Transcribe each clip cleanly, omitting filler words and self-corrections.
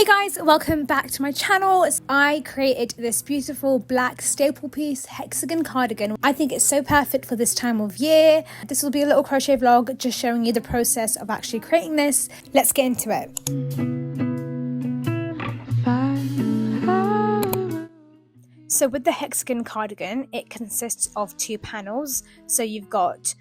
Hey guys, welcome back to my channel. I created this beautiful black staple piece hexagon cardigan. I think it's so perfect for this time of year. This will be a little crochet vlog just showing you the process of actually creating this. Let's get into it. So with the hexagon cardigan, it consists of two panels. So you've got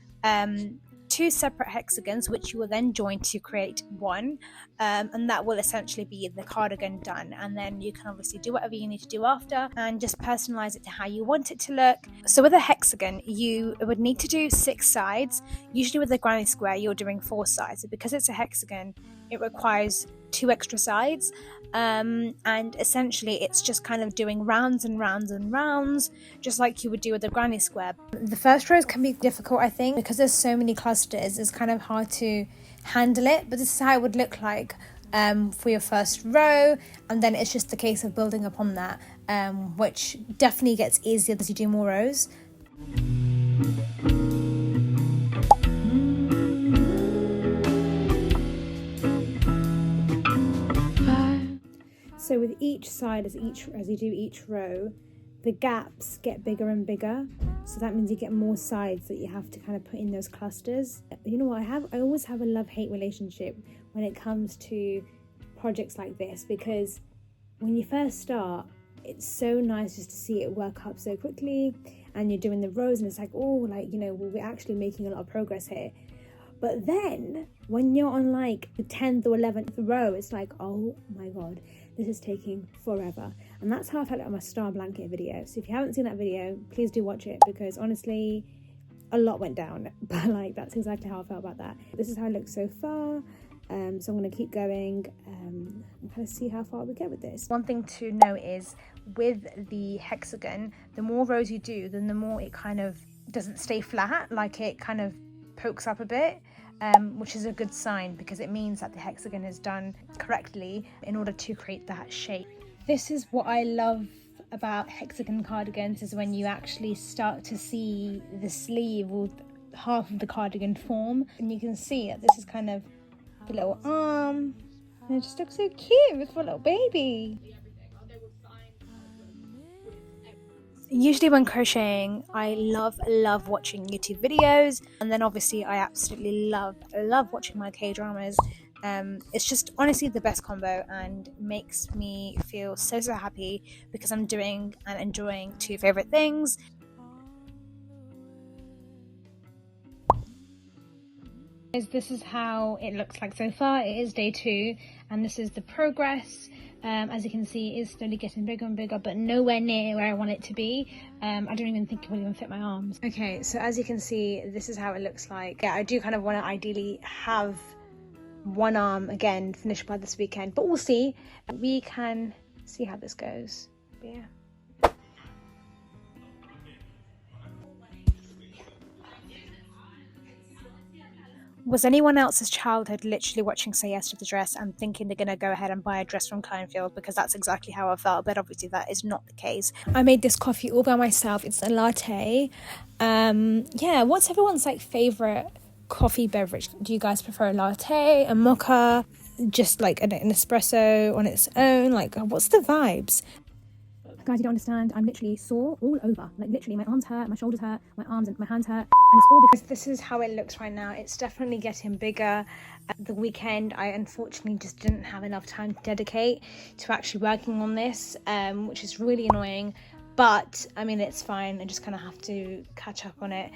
two separate hexagons which you will then join to create one, and that will essentially be the cardigan done. And then you can obviously do whatever you need to do after and just personalize it to how you want it to look. So with a hexagon you would need to do 6 sides. Usually with a granny square you're doing 4 sides, so because it's a hexagon it requires 2 extra sides, and essentially it's just kind of doing rounds and rounds and rounds, just like you would do with a granny square. The first rows can be difficult, I think, because there's so many clusters. It's kind of hard to handle it, but this is how it would look like for your first row, and then it's just a case of building upon that, which definitely gets easier as you do more rows. So with each side, as you do each row, the gaps get bigger and bigger. So that means you get more sides that you have to kind of put in those clusters. You know what, I always have a love-hate relationship when it comes to projects like this, because when you first start, it's so nice just to see it work up so quickly, and you're doing the rows and it's like, oh, like, you know, well, we're actually making a lot of progress here. But then when you're on like the 10th or 11th row, it's like, oh my god, this is taking forever. And that's how I felt like on my star blanket video. So if you haven't seen that video, please do watch it, because honestly a lot went down, but like that's exactly how I felt about that. This is how it looks so far. So I'm going to keep going and kind of see how far we get with this. One thing to know is with the hexagon, the more rows you do, then the more it kind of doesn't stay flat, like it kind of pokes up a bit, which is a good sign, because it means that the hexagon is done correctly in order to create that shape. This is what I love about hexagon cardigans, is when you actually start to see the sleeve or half of the cardigan form, and you can see that this is kind of the little arm, and it just looks so cute for a little baby. Usually when crocheting, I love watching YouTube videos, and then obviously I absolutely love watching my K-dramas. It's just honestly the best combo and makes me feel so happy, because I'm doing and enjoying 2 favorite things. This is how it looks like so far. It is day 2 and this is the progress. As you can see, it is slowly getting bigger and bigger, but nowhere near where I want it to be. I don't even think it will even fit my arms. Okay, so as you can see, this is how it looks like. Yeah, I do kind of want to ideally have one arm again finished by this weekend, but we'll see. We can see how this goes. But yeah. Was anyone else's childhood literally watching Say Yes to the Dress and thinking they're going to go ahead and buy a dress from Kleinfield? Because that's exactly how I felt, but obviously that is not the case. I made this coffee all by myself. It's a latte. Yeah, what's everyone's like favorite coffee beverage? Do you guys prefer a latte, a mocha, just like an espresso on its own? Like, what's the vibes? Guys, you don't understand, I'm literally sore all over. Like literally my arms hurt, my shoulders hurt, my arms and my hands hurt, and it's all because this is how it looks right now. It's definitely getting bigger. At the weekend I unfortunately just didn't have enough time to dedicate to actually working on this, which is really annoying, but I mean it's fine. I just kind of have to catch up on it,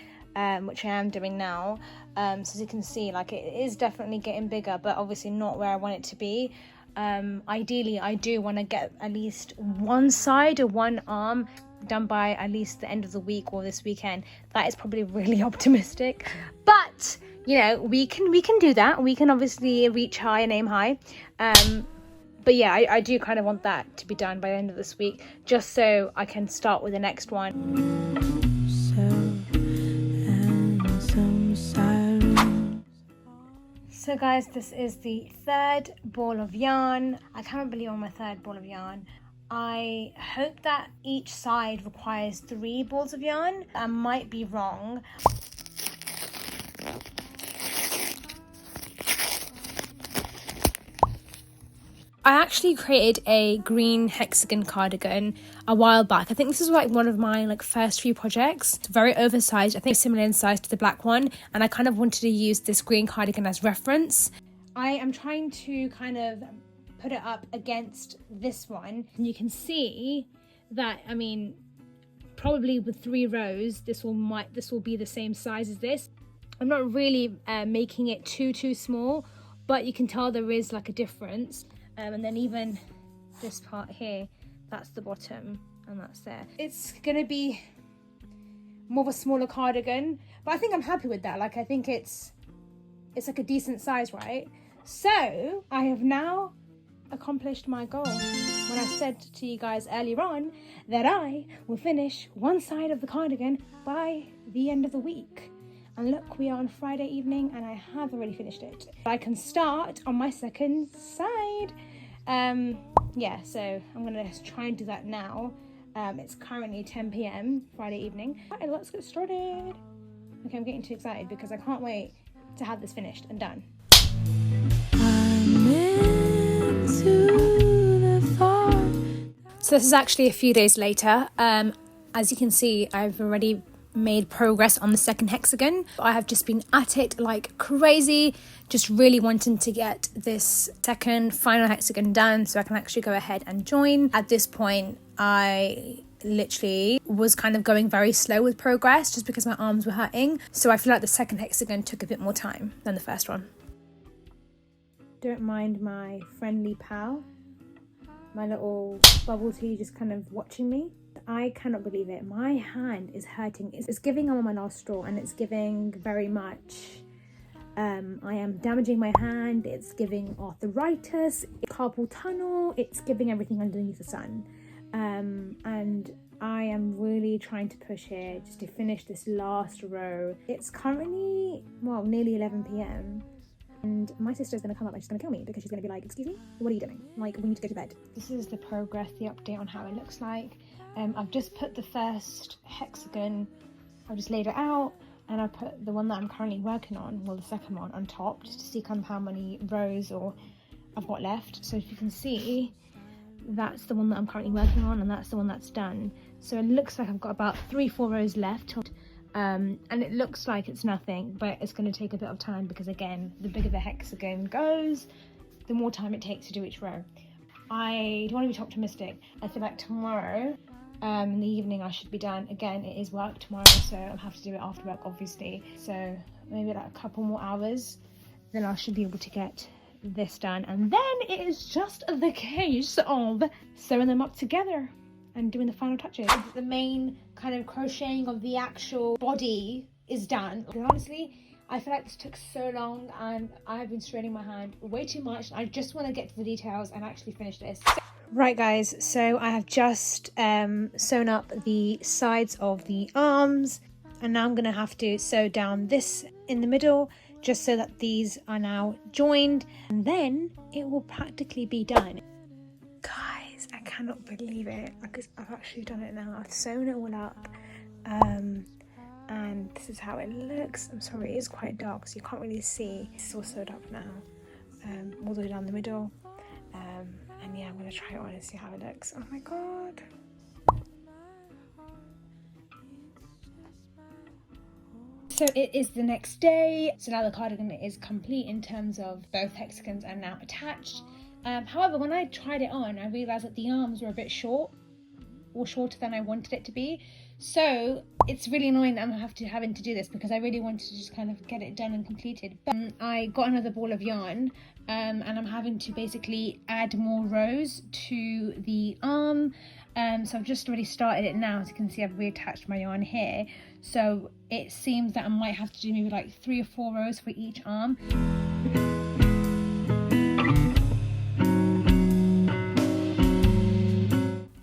which I am doing now. So as you can see, like it is definitely getting bigger, but obviously not where I want it to be. Ideally I do want to get at least one side or one arm done by at least the end of the week or this weekend. That is probably really optimistic, but you know, we can do that. We can obviously reach high and aim high, but yeah, I do kind of want that to be done by the end of this week, just so I can start with the next one. So guys, this is the 3rd ball of yarn. I can't believe I'm on my 3rd ball of yarn. I hope that each side requires 3 balls of yarn. I might be wrong. I actually created a green hexagon cardigan a while back. I think this is like one of my like first few projects. It's very oversized, I think similar in size to the black one, and I kind of wanted to use this green cardigan as reference. I am trying to kind of put it up against this one, and you can see that, I mean, probably with 3 rows this will be the same size as this. I'm not really making it too small, but you can tell there is like a difference. And then even this part here, that's the bottom and that's there. It's gonna be more of a smaller cardigan, but I think I'm happy with that. Like, I think it's like a decent size, right? So I have now accomplished my goal when I said to you guys earlier on that I will finish one side of the cardigan by the end of the week. And look, we are on Friday evening and I have already finished it. I can start on my second side. Yeah, so I'm gonna try and do that now. It's currently 10 p.m. Friday evening. Alright, let's get started. Okay, I'm getting too excited because I can't wait to have this finished and done. So this is actually a few days later. As you can see, I've already made progress on the second hexagon. I have just been at it like crazy, just really wanting to get this second final hexagon done so I can actually go ahead and join. At this point, I literally was kind of going very slow with progress just because my arms were hurting. So I feel like the second hexagon took a bit more time than the first one. Don't mind my friendly pal, my little bubble tea just kind of watching me. I cannot believe it. My hand is hurting. It's giving I'm on my last straw, and it's giving very much. I am damaging my hand. It's giving arthritis, carpal tunnel. It's giving everything underneath the sun. And I am really trying to push here just to finish this last row. It's currently, well, nearly 11 p.m. And my sister's going to come up and she's going to kill me because she's going to be like, excuse me, what are you doing? Like, we need to go to bed. This is the progress, the update on how it looks like. I've just put the first hexagon, I've just laid it out, and I put the one that I'm currently working on, well, the second one, on top, just to see kind of how many rows or I've got left. So if you can see, that's the one that I'm currently working on, and that's the one that's done. So it looks like I've got about 3-4 rows left. And it looks like it's nothing, but it's going to take a bit of time because, again, the bigger the hexagon goes, the more time it takes to do each row. I don't want to be too optimistic. I feel like tomorrow in the evening I should be done. Again, it is work tomorrow, so I'll have to do it after work, obviously. So maybe like a couple more hours, then I should be able to get this done. And then it is just the case of sewing them up together and doing the final touches. The main kind of crocheting of the actual body is done. Because honestly, I feel like this took so long and I've been straining my hand way too much. I just want to get to the details and actually finish this. Right guys, so I have just sewn up the sides of the arms, and now I'm going to have to sew down this in the middle just so that these are now joined, and then it will practically be done. Guys, I cannot believe it, because I've actually done it now. I've sewn it all up, and this is how it looks. I'm sorry, it is quite dark so you can't really see. It's all sewed up now, all the way down the middle, and yeah, I'm going to try it on and see how it looks. Oh my god. So it is the next day, so now the cardigan is complete in terms of both hexagons are now attached. However, when I tried it on, I realised that the arms were a bit short, or shorter than I wanted it to be. So it's really annoying that I'm having to do this, because I really wanted to just kind of get it done and completed. But I got another ball of yarn, and I'm having to basically add more rows to the arm. So I've just already started it now. As you can see, I've reattached my yarn here. So it seems that I might have to do maybe like 3 or 4 rows for each arm.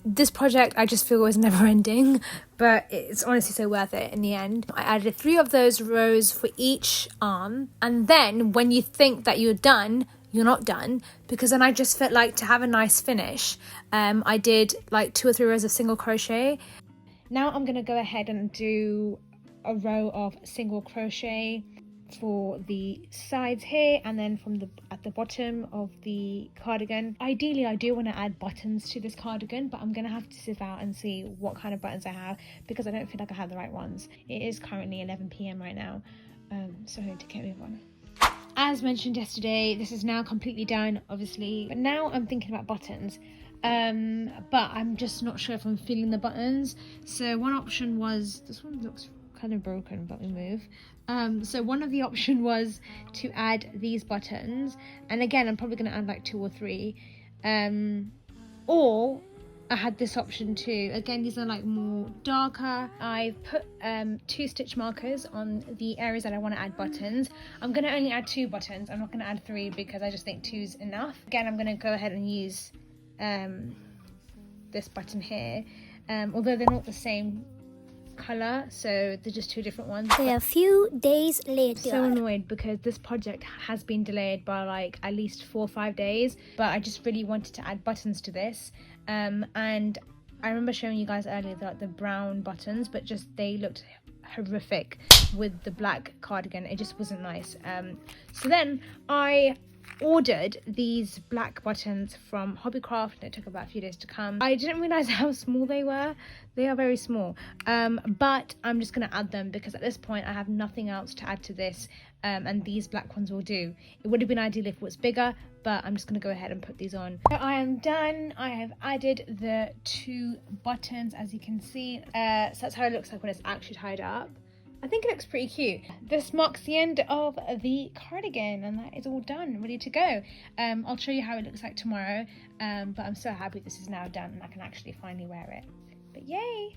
This project I just feel was never ending, but it's honestly so worth it in the end. I added 3 of those rows for each arm, and then when you think that you're done, you're not done, because then I just felt like to have a nice finish. I did like 2 or 3 rows of single crochet. Now I'm going to go ahead and do a row of single crochet for the sides here, and then from at the bottom of the cardigan. Ideally I do want to add buttons to this cardigan, but I'm gonna have to sift out and see what kind of buttons I have, because I don't feel like I have the right ones. It is currently 11 PM right now, so I need to get move on. As mentioned yesterday, this is now completely done, obviously, but now I'm thinking about buttons. But I'm just not sure if I'm feeling the buttons. So one option was, this one looks kind of broken, but we move. So one of the option was to add these buttons, and again I'm probably going to add like 2 or 3, or I had this option too. Again, these are like more darker. I've put 2 stitch markers on the areas that I want to add buttons. I'm going to only add 2 buttons. I'm not going to add 3 because I just think 2's enough. Again, I'm going to go ahead and use this button here, although they're not the same color, so they're just 2 different ones. A few days later. So annoyed because this project has been delayed by like at least 4 or 5 days, but I just really wanted to add buttons to this, and I remember showing you guys earlier the brown buttons, but just they looked horrific with the black cardigan. It just wasn't nice. So then I ordered these black buttons from Hobbycraft, and it took about a few days to come. I didn't realize how small they were. They are very small, but I'm just going to add them because at this point I have nothing else to add to this, and these black ones will do. It would have been ideal if it was bigger, but I'm just going to go ahead and put these on. So I am done. I have added the 2 buttons, as you can see. So that's how it looks like when it's actually tied up. I think it looks pretty cute. This marks the end of the cardigan, and that is all done, ready to go. I'll show you how it looks like tomorrow, but I'm so happy this is now done and I can actually finally wear it. But yay!